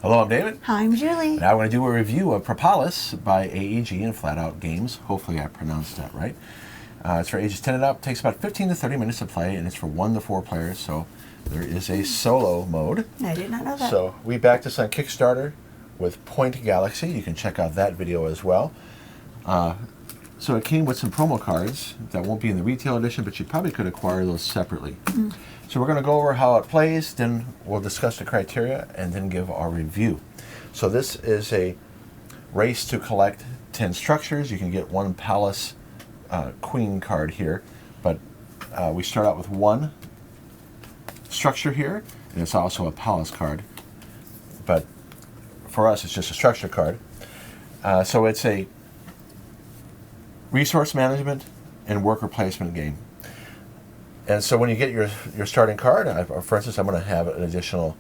Hello, I'm David. Hi, I'm Julie. Now we're going to do a review of Propolis by AEG and Flat Out Games. Hopefully I pronounced that right. It's for ages 10 and up. Takes about 15 to 30 minutes to play, and it's for 1 to 4 players, so there is a solo mode. I did not know that. So we backed this on Kickstarter with Point Galaxy. You can check out that video as well. So it came with some promo cards that won't be in the retail edition, but you probably could acquire those separately. So we're going to go over how it plays, then we'll discuss the criteria, and then give our review. So this is a race to collect 10 structures. You can get one Palace Queen card here, but we start out with one structure here, and it's also a Palace card. But for us, it's just a structure card. So it's a resource management and worker placement game. And so when you get your starting card, for instance, I'm going to have an additional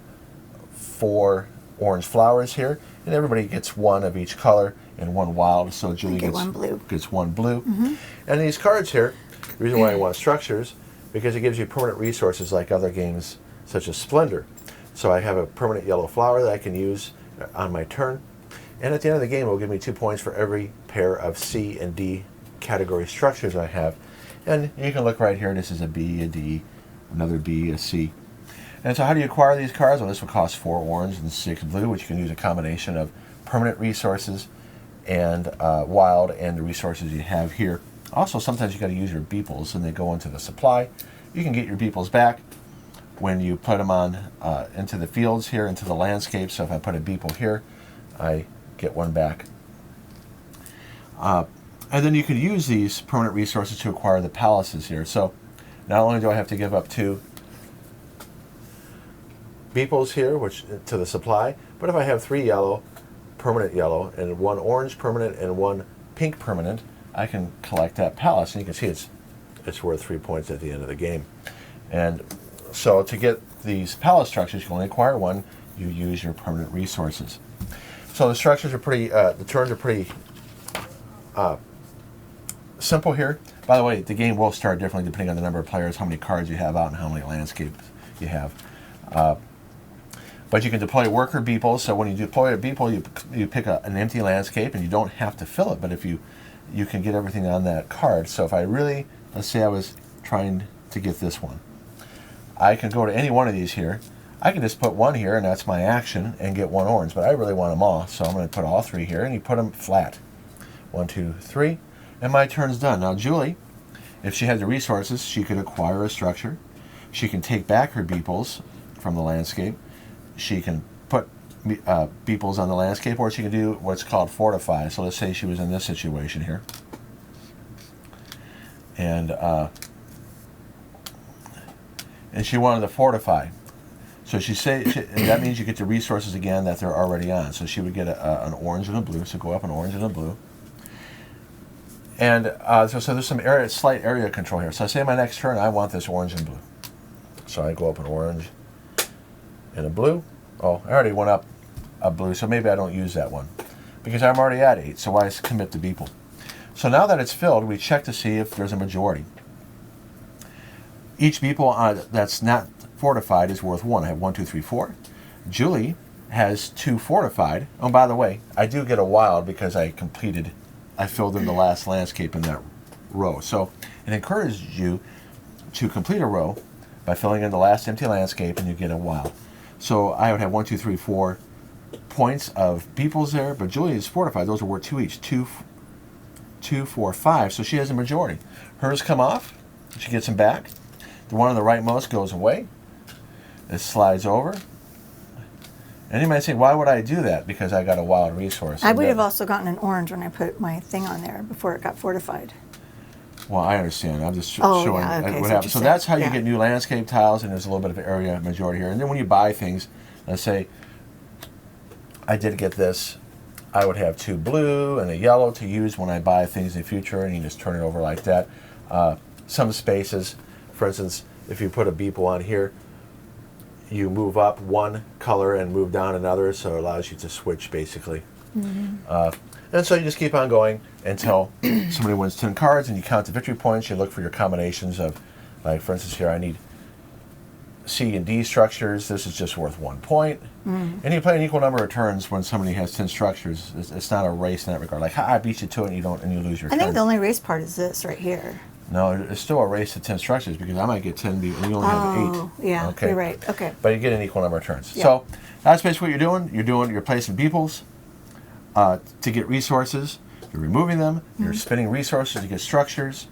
4 orange flowers here, and everybody gets one of each color and one wild. So Julie gets one blue. And these cards here, the reason why I want structures, because it gives you permanent resources like other games such as Splendor. So I have a permanent yellow flower that I can use on my turn. And at the end of the game, it will give me 2 points for every pair of C and D category structures I have. And you can look right here, this is a B, a D, another B, a C. And so how do you acquire these cards? Well, this will cost 4 orange and 6 blue, which you can use a combination of permanent resources and wild and the resources you have here. Also, sometimes you got to use your Beeples, and they go into the supply. You can get your Beeples back when you put them on into the fields here, into the landscape. So if I put a Beeple here, I get one back. And then you can use these permanent resources to acquire the palaces here. So not only do I have to give up 2 Beeples here, which to the supply, but if I have 3 yellow, permanent yellow, and 1 orange permanent and 1 pink permanent, I can collect that palace. And you can see it's worth 3 points at the end of the game. And so to get these palace structures, you can only acquire 1. You use your permanent resources. So the structures are pretty, the turns are pretty simple here. By the way, the game will start differently depending on the number of players, how many cards you have out, and how many landscapes you have. But you can deploy Worker Beeples. So when you deploy a Beeple, you pick an empty landscape, and you don't have to fill it. But if you can get everything on that card. So if I really, let's say I was trying to get this one, I can go to any one of these here. I can just put 1 here, and that's my action, and get 1 orange. But I really want them all, so I'm going to put all 3 here, and you put them flat. 1, 2, 3. And my turn's done. Now Julie, if she had the resources, she could acquire a structure. She can take back her Beeples from the landscape. She can put Beeples on the landscape, or she can do what's called fortify. So let's say she was in this situation here. And she wanted to fortify. So that means you get the resources again that they're already on. So she would get an orange and a blue, so go up an orange and a blue. And so there's some slight area control here. So I say my next turn, I want this orange and blue. So I go up an orange and a blue. Oh, I already went up a blue, so maybe I don't use that one, because I'm already at 8, so why commit to Beeple? So now that it's filled, we check to see if there's a majority. Each Beeple that's not fortified is worth 1. I have 1, 2, 3, 4. Julie has 2 fortified. Oh, by the way, I do get a wild because I filled in the last landscape in that row. So it encourages you to complete a row by filling in the last empty landscape, and you get a wild. So I would have 1, 2, 3, 4 points of Beeples there, but Julie is fortified. Those are worth 2 each. 2, 4, 5. So she has a majority. Hers come off. She gets them back. The one on the rightmost goes away. It slides over. And you might say, why would I do that? Because I got a wild resource. I would have also gotten an orange when I put my thing on there before it got fortified. Well, I understand. I'm just showing what happens. So that's how you get new landscape tiles, and there's a little bit of area majority here. And then when you buy things, let's say I did get this, I would have 2 blue and a yellow to use when I buy things in the future, and you just turn it over like that. Some spaces, for instance, if you put a Beeple on here, you move up 1 color and move down another, so it allows you to switch basically. And so you just keep on going until somebody wins 10 cards, and you count the victory points. You look for your combinations of, like for instance here, I need C and D structures, this is just worth 1 point. And you play an equal number of turns when somebody has 10 structures. It's not a race in that regard. Like, I beat you to it, and you lose your turn. I think the only race part is this right here. No, it's still a race to 10 structures because I might get 10 and you only have 8. Oh, yeah, Okay. you're right. Okay. But you get an equal number of turns. Yeah. So that's basically what you're doing. You're placing beeples to get resources. You're removing them. You're spending resources to get structures.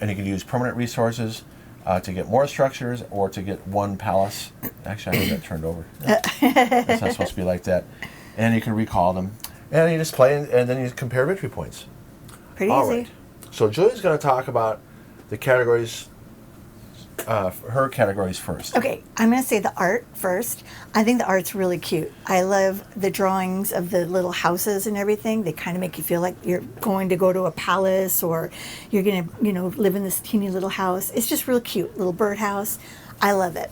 And you can use permanent resources to get more structures or to get 1 palace. Actually, I think that turned over. Yeah. It's not supposed to be like that. And you can recall them. And you just play, and then you compare victory points. Pretty All easy. right. So Julie's going to talk about the categories, her categories first. Okay, I'm going to say the art first. I think the art's really cute. I love the drawings of the little houses and everything. They kind of make you feel like you're going to go to a palace or you're going to, live in this teeny little house. It's just real cute, little birdhouse. I love it.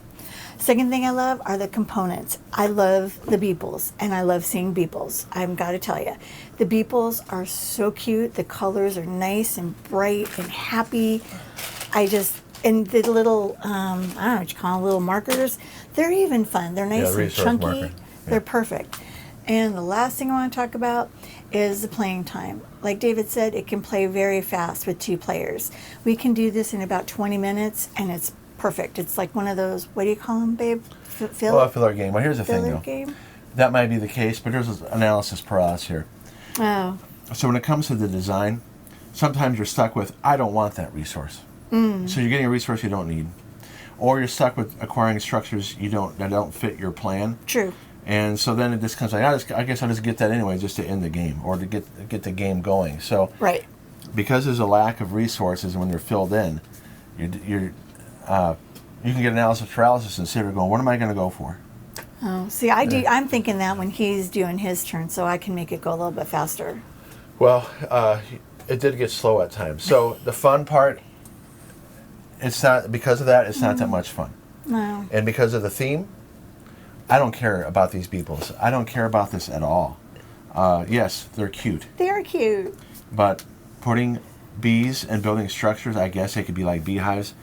Second thing I love are the components. I love the beeples, and I love seeing beeples. I've got to tell you, the beeples are so cute. The colors are nice and bright and happy. And the little, I don't know what you call them, little markers, they're even fun. They're nice and resource chunky. marker. Yeah. They're perfect. And the last thing I want to talk about is the playing time. Like David said, it can play very fast with 2 players. We can do this in about 20 minutes, and it's perfect. It's like one of those, what do you call them, babe? A filler game. Well, here's the thing, Filler though. game? That might be the case, but there's analysis paralysis here. Oh. So when it comes to the design, sometimes you're stuck with, I don't want that resource. So you're getting a resource you don't need. Or you're stuck with acquiring structures that don't fit your plan. True. And so then it just comes like, I guess I'll just get that anyway just to end the game or to get the game going. So Right. because there's a lack of resources when they're filled in, you can get analysis paralysis and sit there going, what am I going to go for? Oh, see, I'm thinking that when he's doing his turn, so I can make it go a little bit faster. Well, it did get slow at times. So the fun part, it's not that much fun. No. And because of the theme, I don't care about these beeples. I don't care about this at all. Yes, they're cute. They are cute. But putting bees and building structures, I guess they could be like beehives.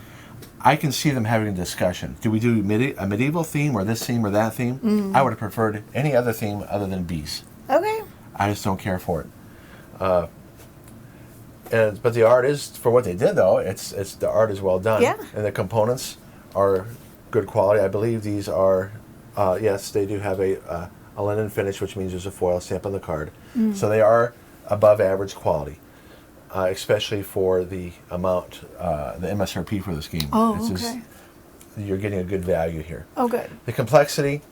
I can see them having a discussion. Do we do a medieval theme or this theme or that theme? I would have preferred any other theme other than bees. Okay. I just don't care for it. But the art is, for what they did though, it's the art is well done. Yeah. And the components are good quality. I believe these are, yes, they do have a linen finish, which means there's a foil stamp on the card. So they are above average quality, especially for the amount, the MSRP for this game. Oh, okay. You're getting a good value here. Oh, good. The complexity,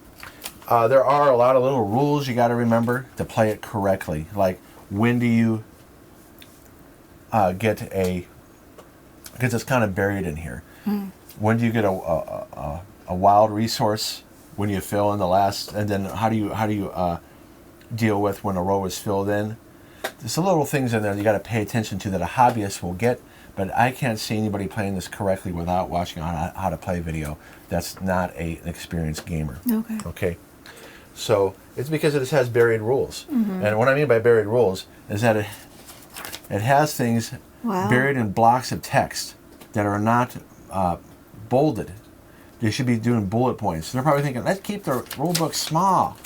there are a lot of little rules you got to remember to play it correctly. Like, when do you get because it's kind of buried in here. When do you get a wild resource when you fill in the last, and then how do you deal with when a row is filled in? There's some little things in there you got to pay attention to that a hobbyist will get, but I can't see anybody playing this correctly without watching how to play video. That's not an experienced gamer. Okay. Okay. So it's because it just has buried rules. And what I mean by buried rules is that it has things buried in blocks of text that are not bolded. They should be doing bullet points. They're probably thinking, let's keep the rule book small.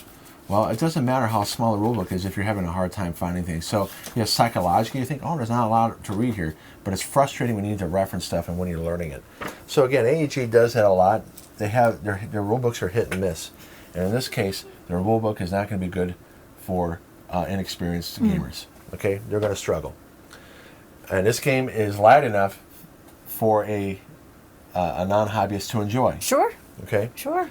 Well, it doesn't matter how small the rule book is if you're having a hard time finding things. So, yes, psychologically you think, oh, there's not a lot to read here. But it's frustrating when you need to reference stuff and when you're learning it. So again, AEG does that a lot. They have their rule books are hit and miss. And in this case, their rule book is not going to be good for inexperienced gamers. Okay? They're going to struggle. And this game is light enough for a non-hobbyist to enjoy. Sure. Okay? Sure.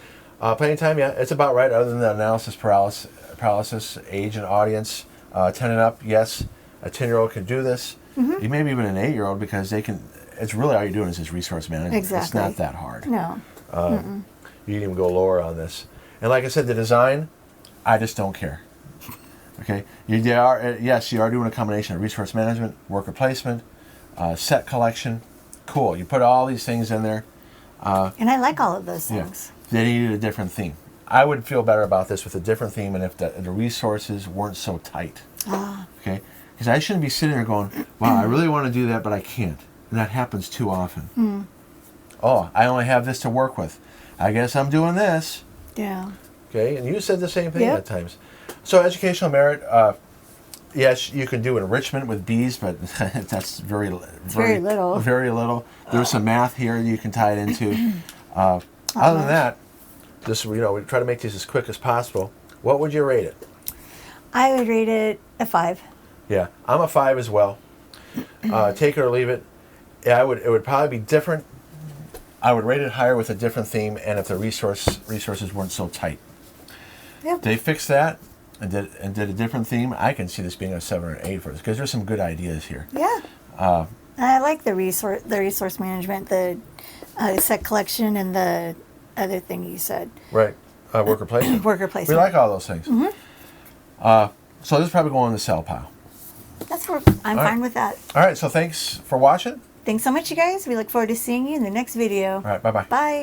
Playing time, yeah, it's about right, other than the analysis paralysis, age and audience. 10 and up, yes, a 10-year-old can do this. You maybe even an 8-year-old because they can, it's really all you're doing is just resource management. Exactly. It's not that hard. No. You can even go lower on this. And like I said, the design, I just don't care. Okay, yes, you are doing a combination of resource management, worker placement, set collection. Cool, you put all these things in there. And I like all of those things. They needed a different theme. I would feel better about this with a different theme and if the resources weren't so tight. Okay, because I shouldn't be sitting there going, wow, I really want to do that, but I can't. And that happens too often. Oh, I only have this to work with. I guess I'm doing this. Yeah. Okay, and you said the same thing Yep. at times. So educational merit, yes, you can do enrichment with bees, but that's very little. Very little. There's some math here you can tie it into. Other than that, just we try to make these as quick as possible. What would you rate it? I would rate it a 5. Yeah, I'm a 5 as well. Take it or leave it. Yeah, it would probably be different. I would rate it higher with a different theme, and if the resources weren't so tight. Yep. They fixed that and did a different theme. I can see this being a 7 or 8 for this because there's some good ideas here. Yeah. I like the resource management, the set collection, and the other thing you said. Right. Worker placement. Worker We placement. like all those things. So this is probably going in the sell pile. That's where I'm All right. fine with that. All right. So thanks for watching. Thanks so much, you guys. We look forward to seeing you in the next video. All right. Bye-bye. Bye.